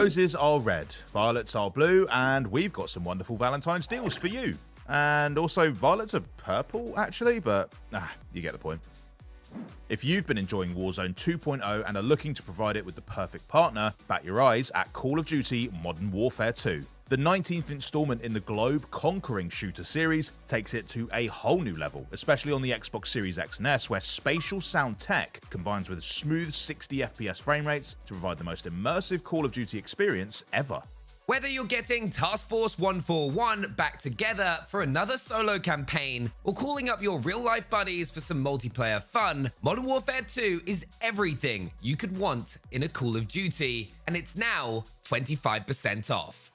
Roses are red, violets are blue, and we've got some wonderful Valentine's deals for you. And also, violets are purple, actually, but you get the point. If you've been enjoying Warzone 2.0 and are looking to provide it with the perfect partner, bat your eyes at Call of Duty Modern Warfare 2. The 19th installment in the globe-conquering shooter series takes it to a whole new level, especially on the Xbox Series X and S, where spatial sound tech combines with smooth 60 FPS frame rates to provide the most immersive Call of Duty experience ever. Whether you're getting Task Force 141 back together for another solo campaign, or calling up your real-life buddies for some multiplayer fun, Modern Warfare 2 is everything you could want in a Call of Duty, and it's now 25% off.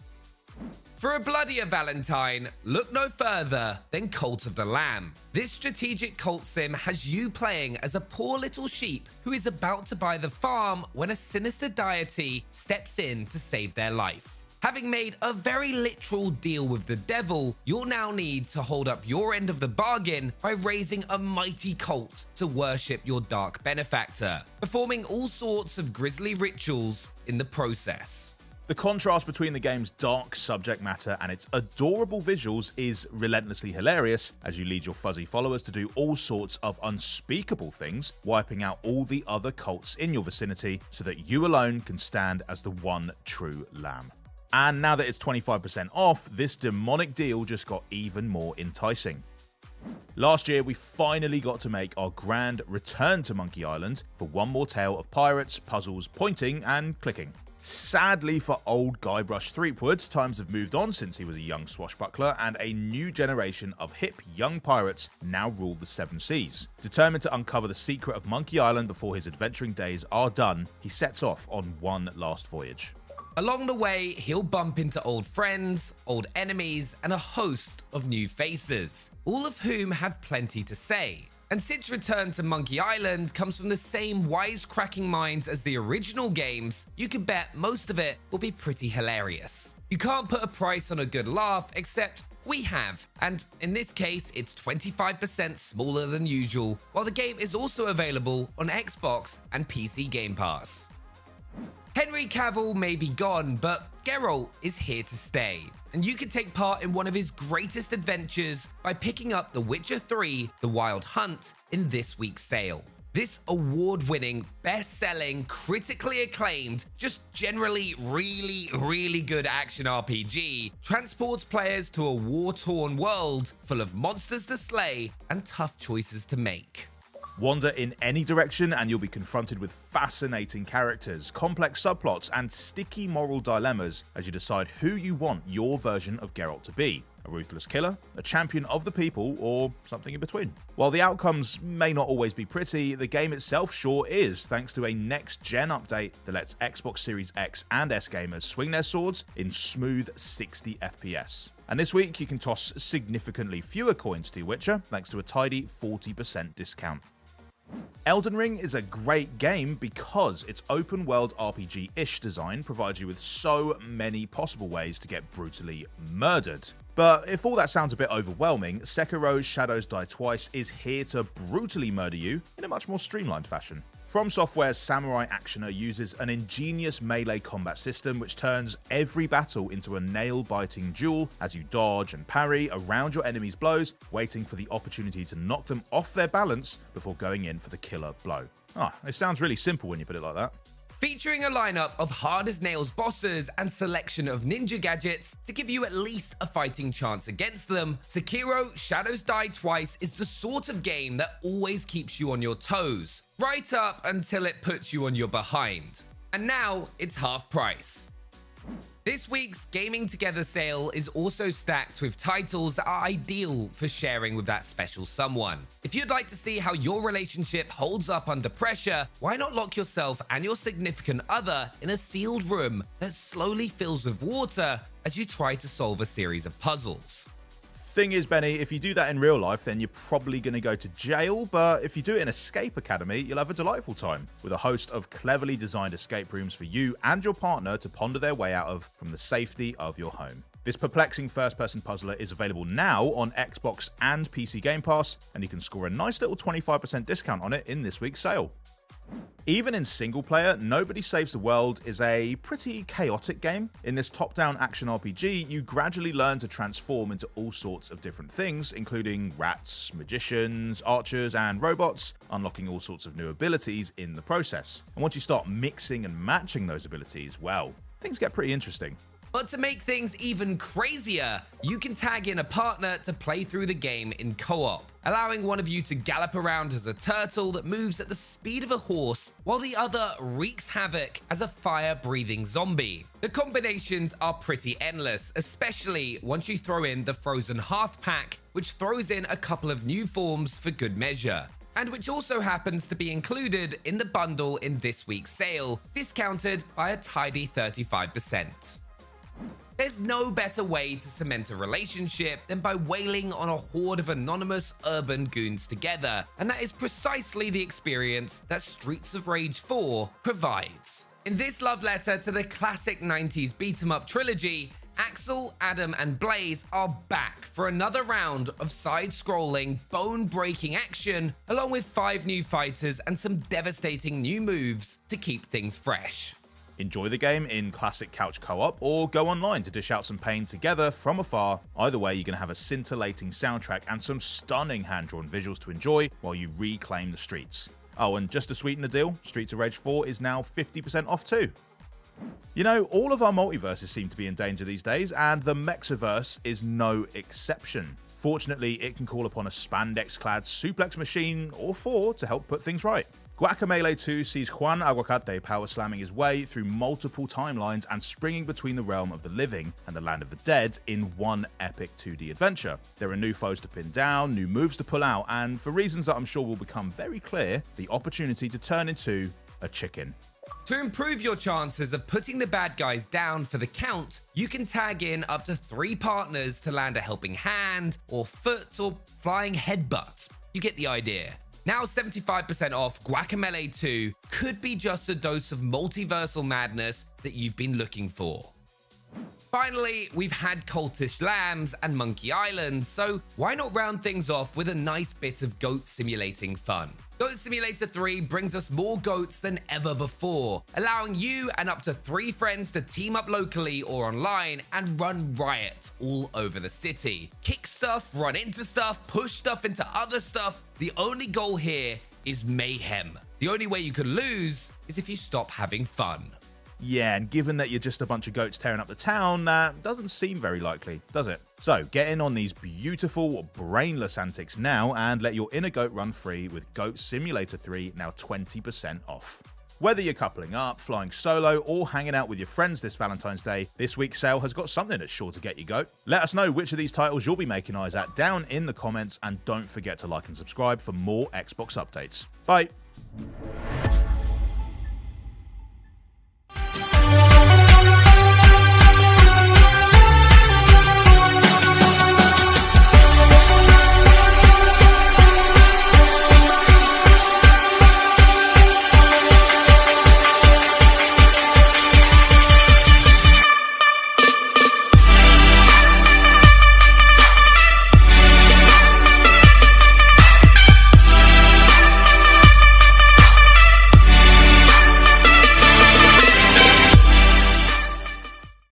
For a bloodier Valentine, look no further than Cult of the Lamb. This strategic cult sim has you playing as a poor little sheep who is about to buy the farm when a sinister deity steps in to save their life. Having made a very literal deal with the devil, you'll now need to hold up your end of the bargain by raising a mighty cult to worship your dark benefactor, performing all sorts of grisly rituals in the process. The contrast between the game's dark subject matter and its adorable visuals is relentlessly hilarious as you lead your fuzzy followers to do all sorts of unspeakable things, wiping out all the other cults in your vicinity so that you alone can stand as the one true lamb. And now that it's 25% off, this demonic deal just got even more enticing. Last year, we finally got to make our grand return to Monkey Island for one more tale of pirates, puzzles, pointing, and clicking. Sadly for old Guybrush Threepwood, times have moved on since he was a young swashbuckler, and a new generation of hip young pirates now rule the Seven Seas. Determined to uncover the secret of Monkey Island before his adventuring days are done, he sets off on one last voyage. Along the way, he'll bump into old friends, old enemies, and a host of new faces, all of whom have plenty to say. And since Return to Monkey Island comes from the same wisecracking minds as the original games, you can bet most of it will be pretty hilarious. You can't put a price on a good laugh, except we have, and in this case, it's 25% smaller than usual, while the game is also available on Xbox and PC Game Pass. Henry Cavill may be gone, but Geralt is here to stay, and you can take part in one of his greatest adventures by picking up The Witcher 3: The Wild Hunt in this week's sale. This award-winning, best-selling, critically acclaimed, just generally really good action RPG transports players to a war-torn world full of monsters to slay and tough choices to make. Wander in any direction and you'll be confronted with fascinating characters, complex subplots, and sticky moral dilemmas as you decide who you want your version of Geralt to be. A ruthless killer, a champion of the people, or something in between. While the outcomes may not always be pretty, the game itself sure is, thanks to a next-gen update that lets Xbox Series X and S gamers swing their swords in smooth 60 FPS. And this week you can toss significantly fewer coins to your Witcher thanks to a tidy 40% discount. Elden Ring is a great game because its open-world RPG-ish design provides you with so many possible ways to get brutally murdered. But if all that sounds a bit overwhelming, Sekiro's Shadows Die Twice is here to brutally murder you in a much more streamlined fashion. From Software's Samurai Actioner uses an ingenious melee combat system which turns every battle into a nail-biting duel as you dodge and parry around your enemies' blows, waiting for the opportunity to knock them off their balance before going in for the killer blow. It sounds really simple when you put it like that. Featuring a lineup of hard-as-nails bosses and selection of ninja gadgets to give you at least a fighting chance against them, Sekiro Shadows Die Twice is the sort of game that always keeps you on your toes, right up until it puts you on your behind. And now it's half price. This week's Gaming Together sale is also stacked with titles that are ideal for sharing with that special someone. If you'd like to see how your relationship holds up under pressure, why not lock yourself and your significant other in a sealed room that slowly fills with water as you try to solve a series of puzzles? Thing is, Benny, if you do that in real life, then you're probably going to go to jail, but if you do it in Escape Academy, you'll have a delightful time, with a host of cleverly designed escape rooms for you and your partner to ponder their way out of from the safety of your home. This perplexing first-person puzzler is available now on Xbox and PC Game Pass, and you can score a nice little 25% discount on it in this week's sale. Even in single player, Nobody Saves the World is a pretty chaotic game. In this top-down action RPG, you gradually learn to transform into all sorts of different things, including rats, magicians, archers, and robots, unlocking all sorts of new abilities in the process. And once you start mixing and matching those abilities, well, things get pretty interesting. But to make things even crazier, you can tag in a partner to play through the game in co-op, allowing one of you to gallop around as a turtle that moves at the speed of a horse, while the other wreaks havoc as a fire-breathing zombie. The combinations are pretty endless, especially once you throw in the Frozen Half Pack, which throws in a couple of new forms for good measure, and which also happens to be included in the bundle in this week's sale, discounted by a tidy 35%. There's no better way to cement a relationship than by wailing on a horde of anonymous urban goons together, and that is precisely the experience that Streets of Rage 4 provides. In this love letter to the classic 90s beat-em-up trilogy, Axel, Adam, and Blaze are back for another round of side-scrolling, bone-breaking action, along with 5 new fighters and some devastating new moves to keep things fresh. Enjoy the game in classic couch co-op, or go online to dish out some pain together from afar. Either way, you're going to have a scintillating soundtrack and some stunning hand-drawn visuals to enjoy while you reclaim the streets. Oh, and just to sweeten the deal, Streets of Rage 4 is now 50% off too. You know, all of our multiverses seem to be in danger these days, and the Mexiverse is no exception. Fortunately, it can call upon a spandex-clad suplex machine or 4 to help put things right. Guacamelee 2 sees Juan Aguacate power slamming his way through multiple timelines and springing between the realm of the living and the land of the dead in one epic 2D adventure. There are new foes to pin down, new moves to pull out, and for reasons that I'm sure will become very clear, the opportunity to turn into a chicken. To improve your chances of putting the bad guys down for the count, you can tag in up to 3 partners to land a helping hand, or foot, or flying headbutt. You get the idea. Now 75% off, Guacamelee 2 could be just a dose of multiversal madness that you've been looking for. Finally, we've had Cultish Lambs and Monkey Island, so why not round things off with a nice bit of goat simulating fun? Goat Simulator 3 brings us more goats than ever before, allowing you and up to 3 friends to team up locally or online and run riot all over the city. Kick stuff, run into stuff, push stuff into other stuff. The only goal here is mayhem. The only way you can lose is if you stop having fun. Yeah, and given that you're just a bunch of goats tearing up the town, that doesn't seem very likely, does it? So get in on these beautiful, brainless antics now and let your inner goat run free with Goat Simulator 3 now 20% off. Whether you're coupling up, flying solo, or hanging out with your friends this Valentine's Day, this week's sale has got something that's sure to get you goat. Let us know which of these titles you'll be making eyes at down in the comments, and don't forget to like and subscribe for more Xbox updates. Bye!